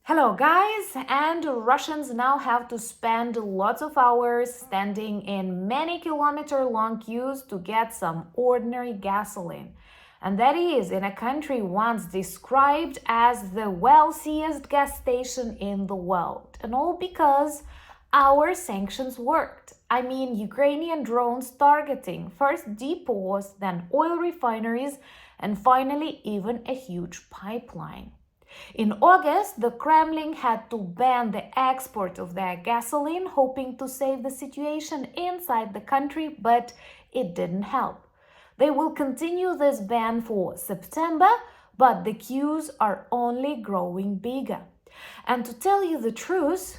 Hello guys, and Russians now have to spend lots of hours standing in many kilometer-long queues to get some ordinary gasoline. And that is in a country once described as the wealthiest gas station in the world. And all because our sanctions worked. I mean, Ukrainian drones targeting first depots, then oil refineries, and finally even a huge pipeline. In August, the Kremlin had to ban the export of their gasoline, hoping to save the situation inside the country, but it didn't help. They will continue this ban for September, but the queues are only growing bigger. And to tell you the truth,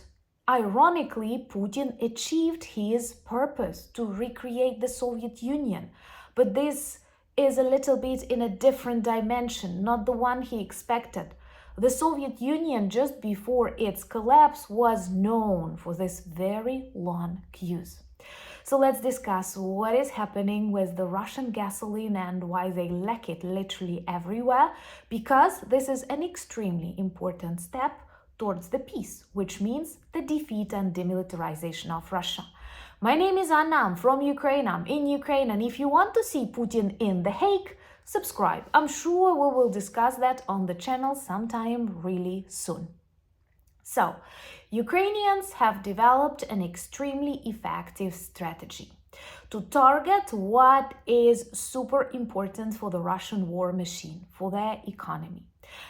ironically, Putin achieved his purpose to recreate the Soviet Union, but this is a little bit in a different dimension, not the one he expected. The Soviet Union, just before its collapse, was known for this very long queues. So let's discuss what is happening with the Russian gasoline and why they lack it literally everywhere, because this is an extremely important step towards the peace, which means the defeat and demilitarization of Russia. My name is Anna, I'm from Ukraine, I'm in Ukraine, and if you want to see Putin in The Hague, subscribe. I'm sure we will discuss that on the channel sometime really soon. So, Ukrainians have developed an extremely effective strategy to target what is super important for the Russian war machine, for their economy.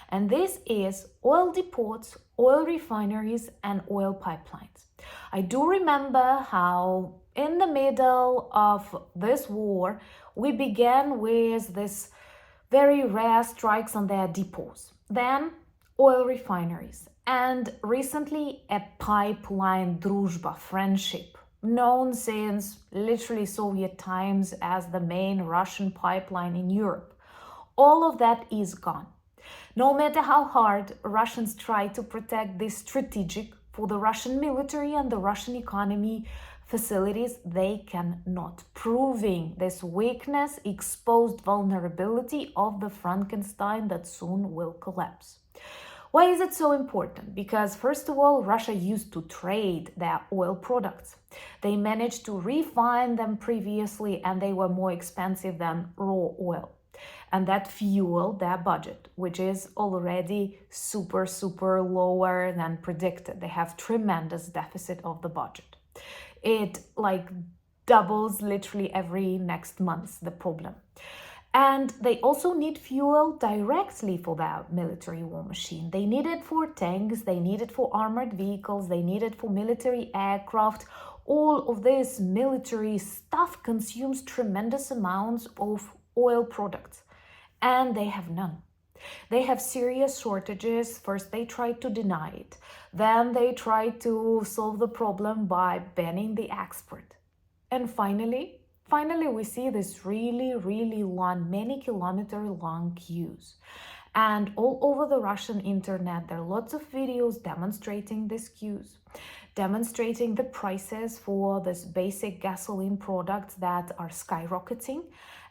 And this is oil depots, oil refineries, and oil pipelines. I do remember how in the middle of this war, we began with this very rare strikes on their depots, then oil refineries, and recently a pipeline druzhba, friendship, known since literally Soviet times as the main Russian pipeline in Europe. All of that is gone. No matter how hard Russians try to protect this strategic for the Russian military and the Russian economy facilities, they cannot, proving this weakness, exposed vulnerability of the Frankenstein that soon will collapse. Why is it so important? Because first of all, Russia used to trade their oil products. They managed to refine them previously and they were more expensive than raw oil. And that fueled their budget, which is already super lower than predicted. They have tremendous deficit of the budget. It doubles literally every next month, the problem. And they also need fuel directly for their military war machine. They need it for tanks, they need it for armored vehicles, they need it for military aircraft. All of this military stuff consumes tremendous amounts of oil products, and they have none. They have serious shortages. First, they tried to deny it. Then they tried to solve the problem by banning the export. And finally, we see this really long, many kilometer long queues. And all over the Russian internet, there are lots of videos demonstrating these queues, demonstrating the prices for this basic gasoline products that are skyrocketing,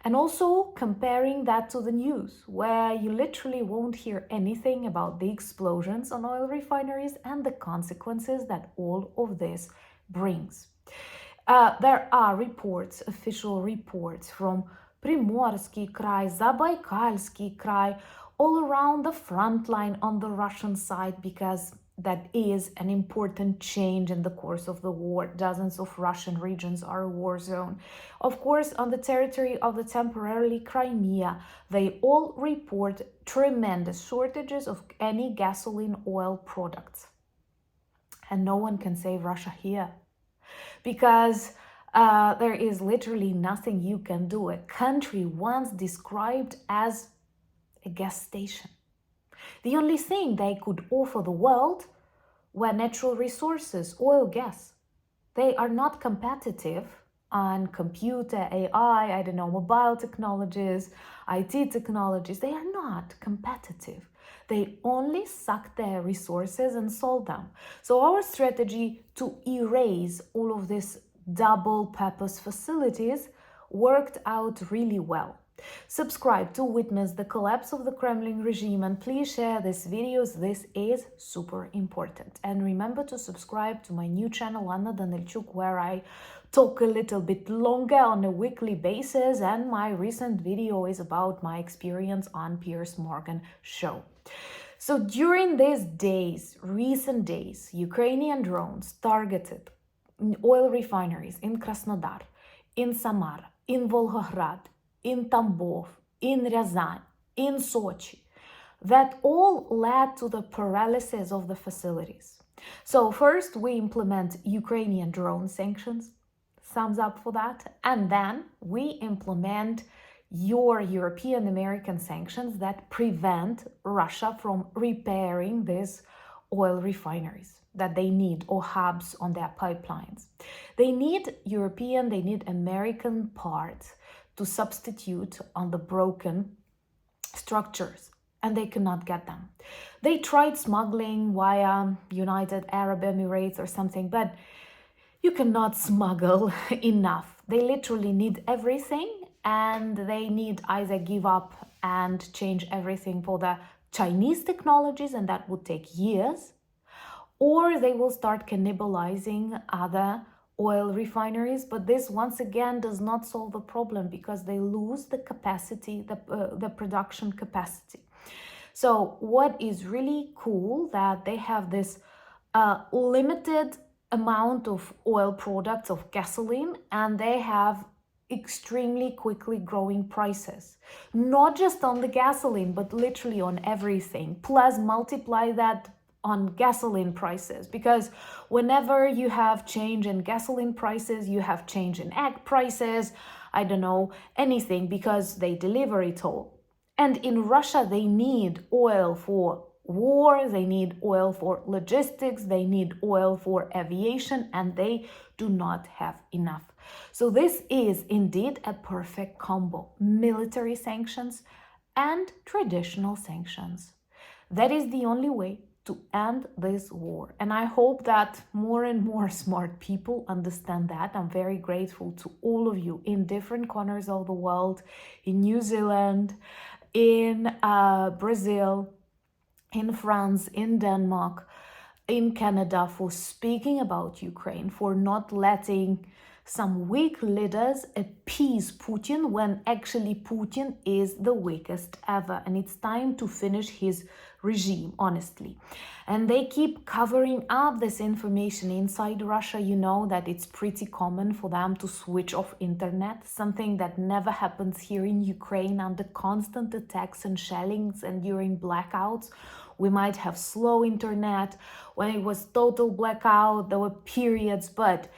and also comparing that to the news, where you literally won't hear anything about the explosions on oil refineries and the consequences that all of this brings. There are reports, official reports from Primorsky Krai, Zabaikalsky Krai, all around the front line on the Russian side, because that is an important change in the course of the war. Dozens of Russian regions are a war zone. Of course, on the territory of the temporarily Crimea, they all report tremendous shortages of any gasoline oil products. And no one can save Russia here, because there is literally nothing you can do. A country once described as a gas station. The only thing they could offer the world were natural resources, oil, gas. They are not competitive on computer, AI, mobile technologies, IT technologies. They are not competitive. They only suck their resources and sold them. So our strategy to erase all of these double-purpose facilities worked out really well. Subscribe to witness the collapse of the Kremlin regime, and please share these videos. This is super important. And remember to subscribe to my new channel, Anna Danilchuk, where I talk a little bit longer on a weekly basis, and my recent video is about my experience on Piers Morgan show. So during these days, recent days, Ukrainian drones targeted oil refineries in Krasnodar, in Samara, in Volgograd, in Tambov, in Ryazan, in Sochi, that all led to the paralysis of the facilities. So first we implement Ukrainian drone sanctions, thumbs up for that, and then we implement your European American sanctions that prevent Russia from repairing these oil refineries that they need, or hubs on their pipelines. They need European, they need American parts to substitute on the broken structures, and they cannot get them. They tried smuggling via United Arab Emirates or something, but you cannot smuggle enough. They literally need everything, and they need either give up and change everything for the Chinese technologies, and that would take years, or they will start cannibalizing other oil refineries. But this once again does not solve the problem, because they lose the capacity, the production capacity. So what is really cool, that they have this limited amount of oil products, of gasoline, and they have extremely quickly growing prices, not just on the gasoline, but literally on everything. Plus multiply that on gasoline prices, because whenever you have change in gasoline prices, you have change in egg prices, I don't know, anything, because they deliver it all. And in Russia, they need oil for war, they need oil for logistics, they need oil for aviation, and they do not have enough. So this is indeed a perfect combo: military sanctions and traditional sanctions. That is the only way to end this war. And I hope that more and more smart people understand that. I'm very grateful to all of you in different corners of the world, in New Zealand, in Brazil, in France, in Denmark, in Canada, for speaking about Ukraine, for not letting some weak leaders appease Putin when actually Putin is the weakest ever. And it's time to finish his regime, honestly. And they keep covering up this information inside Russia. You know that it's pretty common for them to switch off internet, something that never happens here in Ukraine under constant attacks and shellings, and during blackouts. We might have slow internet. When it was total blackout, there were periods, but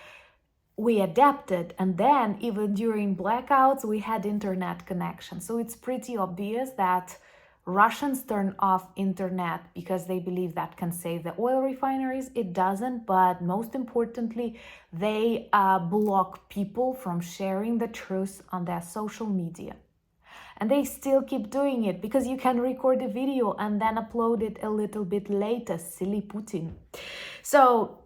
we adapted, and then even during blackouts we had internet connection. So it's pretty obvious that Russians turn off internet because they believe that can save the oil refineries. It doesn't, but most importantly, they block people from sharing the truth on their social media. And they still keep doing it, because you can record a video and then upload it a little bit later. Silly Putin. So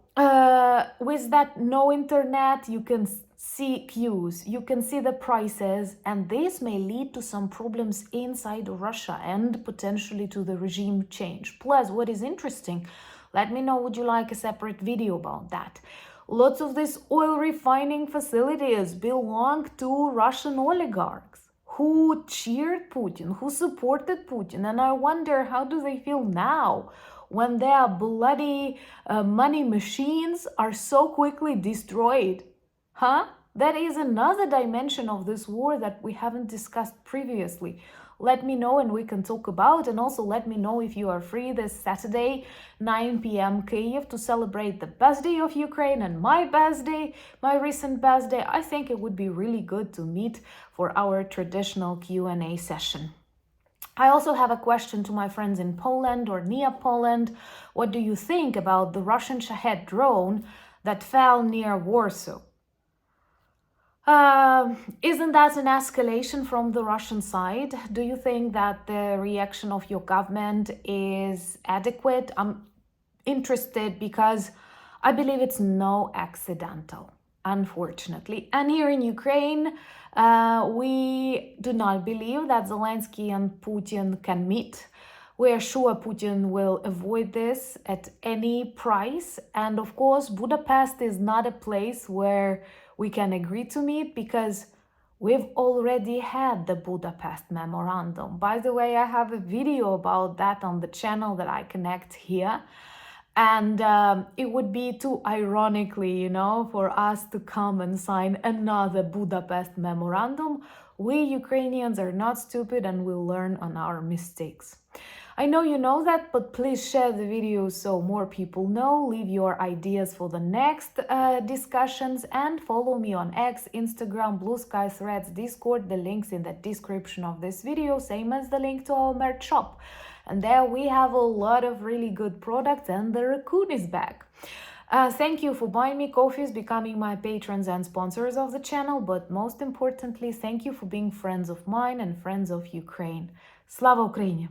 with that no internet, you can see queues, you can see the prices, and this may lead to some problems inside Russia and potentially to the regime change. Plus, what is interesting, let me know, would you like a separate video about that? Lots of these oil refining facilities belong to Russian oligarchs who cheered Putin, who supported Putin, and I wonder, how do they feel now when their bloody money machines are so quickly destroyed? Huh? That is another dimension of this war that we haven't discussed previously. Let me know and we can talk about, and also let me know if you are free this Saturday, 9 p.m. Kyiv, to celebrate the birthday of Ukraine and my birthday, my recent birthday. I think it would be really good to meet for our traditional Q&A session. I also have a question to my friends in Poland or near Poland. What do you think about the Russian Shahed drone that fell near Warsaw? Isn't that an escalation from the Russian side? Do you think that the reaction of your government is adequate? I'm interested because I believe it's no accidental. unfortunately. And here in Ukraine, we do not believe that Zelensky and Putin can meet. We are sure Putin will avoid this at any price. And of course, Budapest is not a place where we can agree to meet because we've already had the Budapest Memorandum. By the way, I have a video about that on the channel that I connect here. And it would be too ironically, for us to come and sign another Budapest Memorandum. We Ukrainians are not stupid and will learn on our mistakes. I know you know that, but please share the video so more people know. Leave your ideas for the next discussions and follow me on X, Instagram, Blue Sky, Threads, Discord. The link's in the description of this video, same as the link to our merch shop. And there we have a lot of really good products and the raccoon is back. Thank you for buying me coffees, becoming my patrons and sponsors of the channel, but most importantly, thank you for being friends of mine and friends of Ukraine. Slava Ukraini!